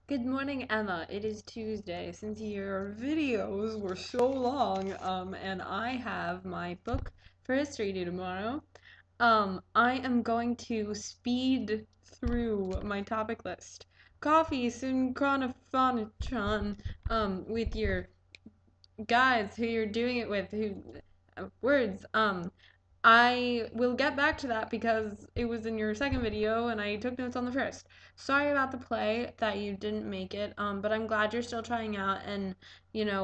Good morning, Emma. It is Tuesday. Since your videos were so long, and I have my book for history due tomorrow, I am going to speed through my topic list. Coffee, synchronophonotron, with your guys who you're doing it with, who words. I will get back to that because it was in your second video and I took notes on the first. Sorry about the play that you didn't make it, but I'm glad you're still trying out and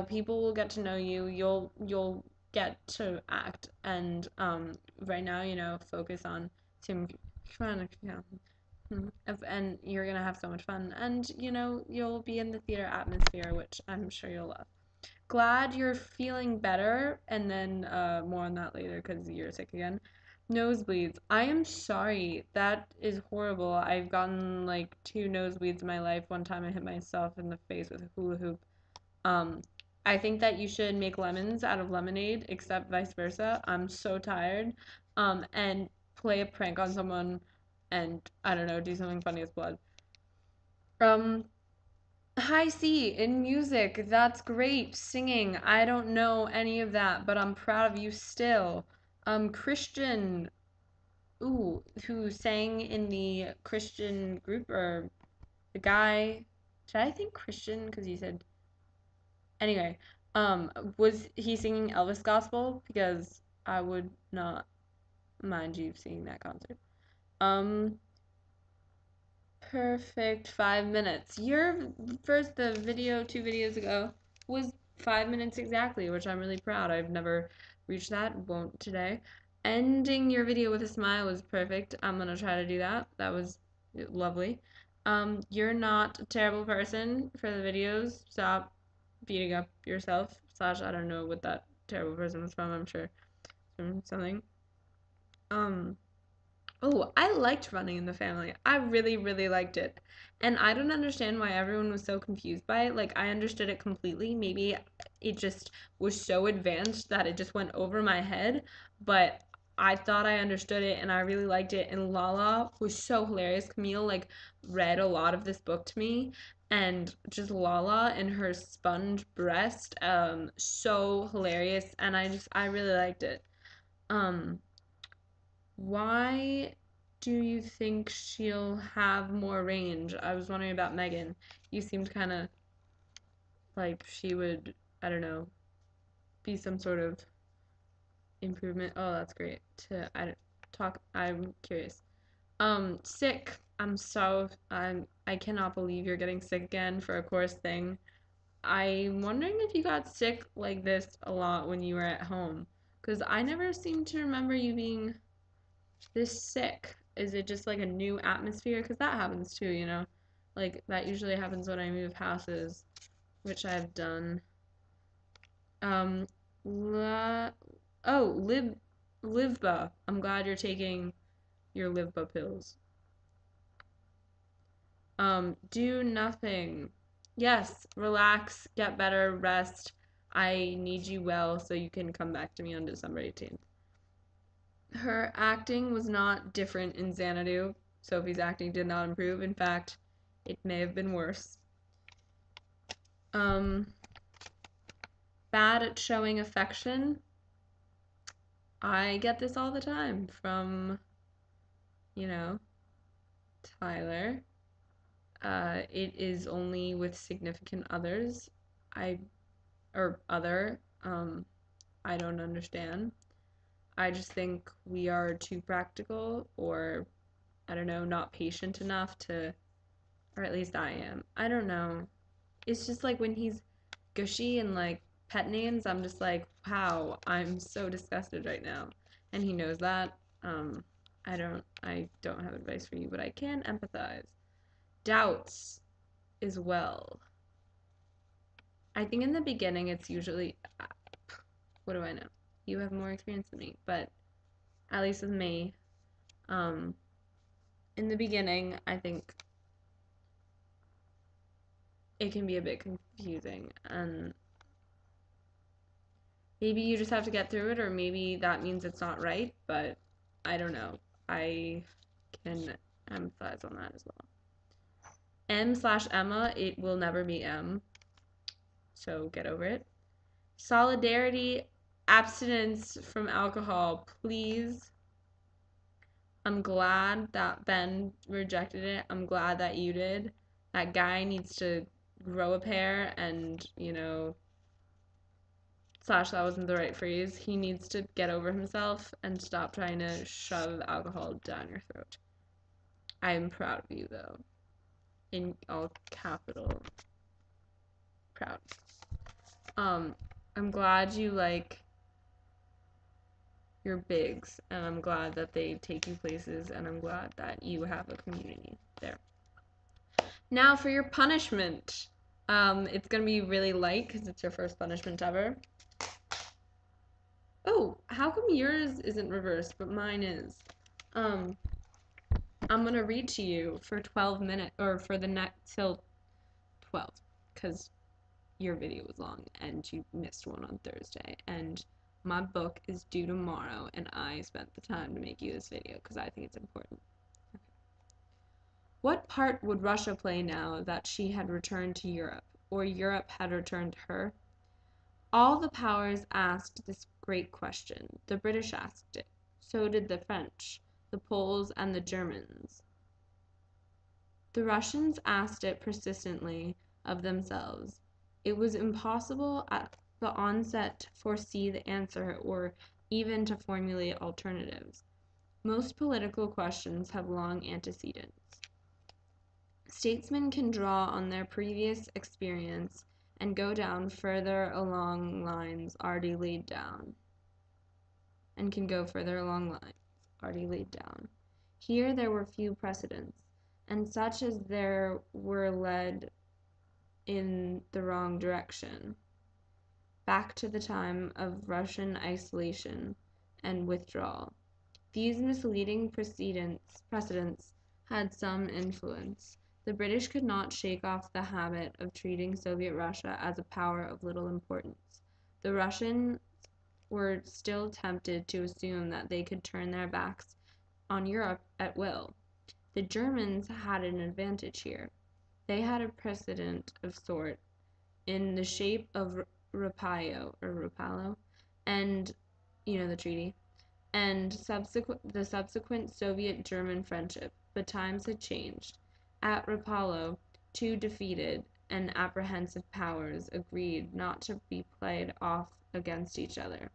people will get to know you. You'll get to act and right now, focus on Tim and you're gonna have so much fun and you'll be in the theater atmosphere, which I'm sure you'll love. Glad you're feeling better, and then more on that later because you're sick again. Nosebleeds. I am sorry. That is horrible. I've gotten like two nosebleeds in my life. One time I hit myself in the face with a hula hoop. Um, I think that you should make lemons out of lemonade, except vice versa. I'm so tired. And play a prank on someone and I don't know, do something funny as blood. Um, High C in music. That's great. Singing. I don't know any of that, but I'm proud of you still. Christian. Ooh, who sang in the Christian group or the guy. Should I think Christian? Because you said. Anyway, was he singing Elvis Gospel? Because I would not mind you seeing that concert. Um, Perfect 5 minutes. Your first, the video 2 videos ago was 5 minutes exactly, which I'm really proud. I've never reached that, won't today. Ending your video with a smile was perfect. I'm gonna try to do that. That was lovely. You're not a terrible person for the videos. Stop beating up yourself. Slash, I don't know what that terrible person was from. I'm sure from something. Um, Oh, I liked Running in the Family. I really, really liked it. And I don't understand why everyone was so confused by it. Like, I understood it completely. Maybe it just was so advanced that it just went over my head. But I thought I understood it and I really liked it. And Lala was so hilarious. Camille, like, read a lot of this book to me. And just Lala and her sponge breast, so hilarious. And I really liked it. Um, why do you think she'll have more range? I was wondering about Megan. You seemed kind of like she would, I don't know, be some sort of improvement. Oh, that's great. I'm curious. Sick. I cannot believe you're getting sick again for a course thing. I'm wondering if you got sick like this a lot when you were at home, because I never seem to remember you being this sick? Is it just like a new atmosphere? Because that happens too, you know? Like, that usually happens when I move houses, which I've done. Um, la- oh, Livba. I'm glad you're taking your Livba pills. Do nothing. Yes, relax, get better, rest. I need you well so you can come back to me on December 18th. Her acting was not different in Xanadu. Sophie's acting did not improve. In fact, it may have been worse. Um, Bad at showing affection. I get this all the time from, you know, Tyler. It is only with significant others. I, or other, I don't understand. I just think we are too practical or, I don't know, not patient enough to, or at least I am. I don't know. It's just like when he's gushy and like pet names, I'm just like, wow, I'm so disgusted right now. And he knows that. Um, I don't have advice for you, but I can empathize. Doubts as well. I think in the beginning it's usually, what do I know? You have more experience than me, but at least with me, um, in the beginning, I think it can be a bit confusing and maybe you just have to get through it, or maybe that means it's not right, but I don't know. I can empathize on that as well. M/Emma, it will never be M, so get over it. Solidarity, abstinence from alcohol, please. I'm glad that Ben rejected it. I'm glad that you did. That guy needs to grow a pair and, slash, that wasn't the right phrase. He needs to get over himself and stop trying to shove alcohol down your throat. I am proud of you, though. In all capital. Proud. I'm glad you like your bigs, and I'm glad that they take you places, and I'm glad that you have a community there. Now for your punishment. It's gonna be really light because it's your first punishment ever. Oh, how come yours isn't reversed, but mine is? I'm gonna read to you for 12 minutes, or for the next till 12, because your video was long and you missed one on Thursday, and my book is due tomorrow, and I spent the time to make you this video because I think it's important. Okay. What part would Russia play now that she had returned to Europe, or Europe had returned to her? All the powers asked this great question. The British asked it. So did the French, the Poles, and the Germans. The Russians asked it persistently of themselves. It was impossible at the onset to foresee the answer or even to formulate alternatives. Most political questions have long antecedents. Statesmen can draw on their previous experience and go down further along lines already laid down. Here there were few precedents, and such as there were led in the wrong direction, back to the time of Russian isolation and withdrawal. These misleading precedents had some influence. The British could not shake off the habit of treating Soviet Russia as a power of little importance. The Russians were still tempted to assume that they could turn their backs on Europe at will. The Germans had an advantage here. They had a precedent of sort in the shape of Rapallo, and the treaty, and the subsequent Soviet-German friendship, but times had changed. At Rapallo, two defeated and apprehensive powers agreed not to be played off against each other.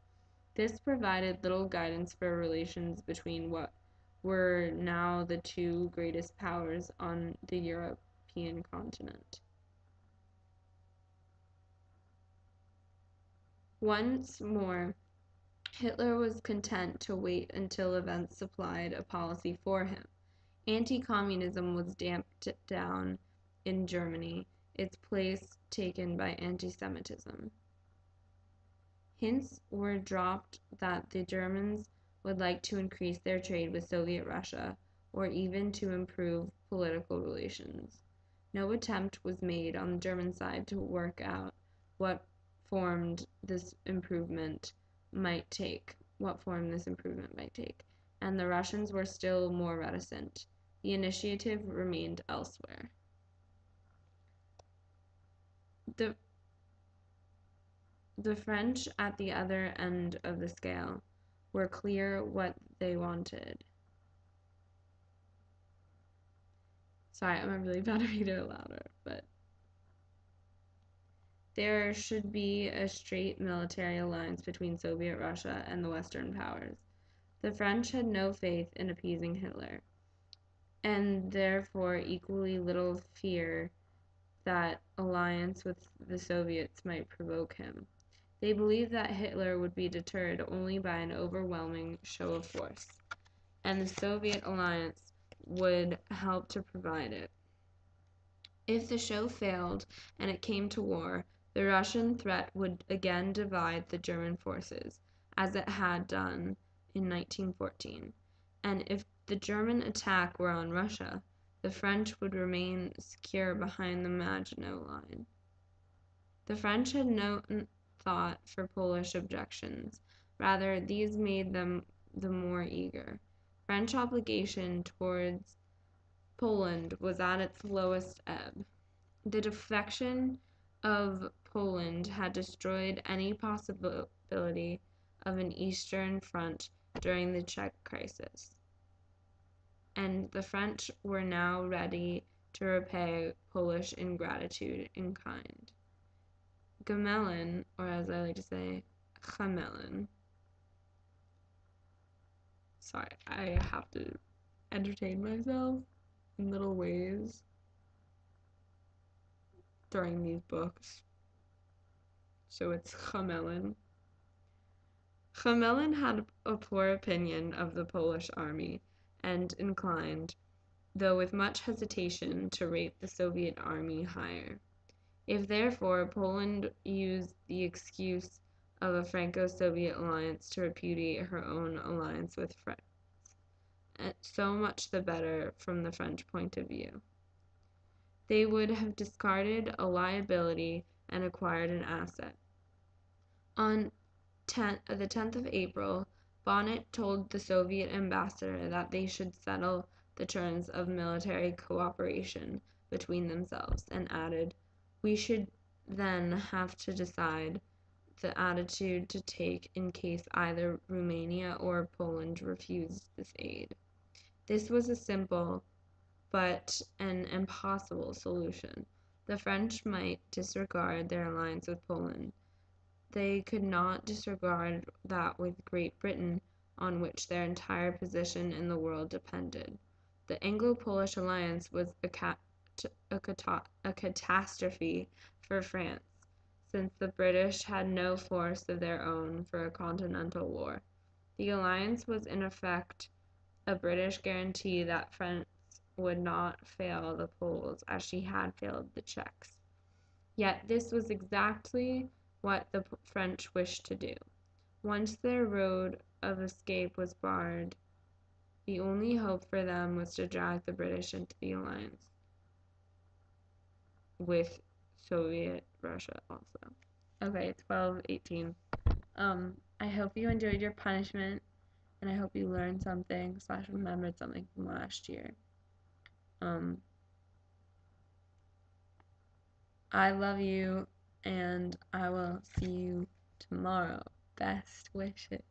This provided little guidance for relations between what were now the two greatest powers on the European continent. Once more, Hitler was content to wait until events supplied a policy for him. Anti-communism was damped down in Germany, its place taken by anti-Semitism. Hints were dropped that the Germans would like to increase their trade with Soviet Russia, or even to improve political relations. No attempt was made on the German side to work out what form this improvement might take, and the Russians were still more reticent. The initiative remained elsewhere. The French, at the other end of the scale, were clear what they wanted. Sorry, I'm really bad at reading it louder, but there should be a straight military alliance between Soviet Russia and the Western powers. The French had no faith in appeasing Hitler, and therefore equally little fear that alliance with the Soviets might provoke him. They believed that Hitler would be deterred only by an overwhelming show of force, and the Soviet alliance would help to provide it. If the show failed and it came to war, the Russian threat would again divide the German forces, as it had done in 1914, and if the German attack were on Russia, the French would remain secure behind the Maginot Line. The French had no thought for Polish objections. Rather, these made them the more eager. French obligation towards Poland was at its lowest ebb. The defection of Poland had destroyed any possibility of an Eastern Front during the Czech crisis, and the French were now ready to repay Polish ingratitude in kind. Gamelin, or as I like to say, Gamelin. Sorry, I have to entertain myself in little ways during these books. So it's Gamelin. Gamelin had a poor opinion of the Polish army and inclined, though with much hesitation, to rate the Soviet army higher. If therefore Poland used the excuse of a Franco-Soviet alliance to repudiate her own alliance with France, so much the better from the French point of view. They would have discarded a liability and acquired an asset. On the 10th of April, Bonnet told the Soviet ambassador that they should settle the terms of military cooperation between themselves, and added, "We should then have to decide the attitude to take in case either Rumania or Poland refused this aid." This was a simple but an impossible solution. The French might disregard their alliance with Poland. They could not disregard that with Great Britain, on which their entire position in the world depended. The Anglo-Polish alliance was a catastrophe for France, since the British had no force of their own for a continental war. The alliance was in effect a British guarantee that France would not fail the Poles as she had failed the Czechs. Yet this was exactly what the French wished to do. Once their road of escape was barred, the only hope for them was to drag the British into the alliance with Soviet Russia also. Okay, 12:18. I hope you enjoyed your punishment, and I hope you learned something / remembered something from last year. I love you, and I will see you tomorrow. Best wishes.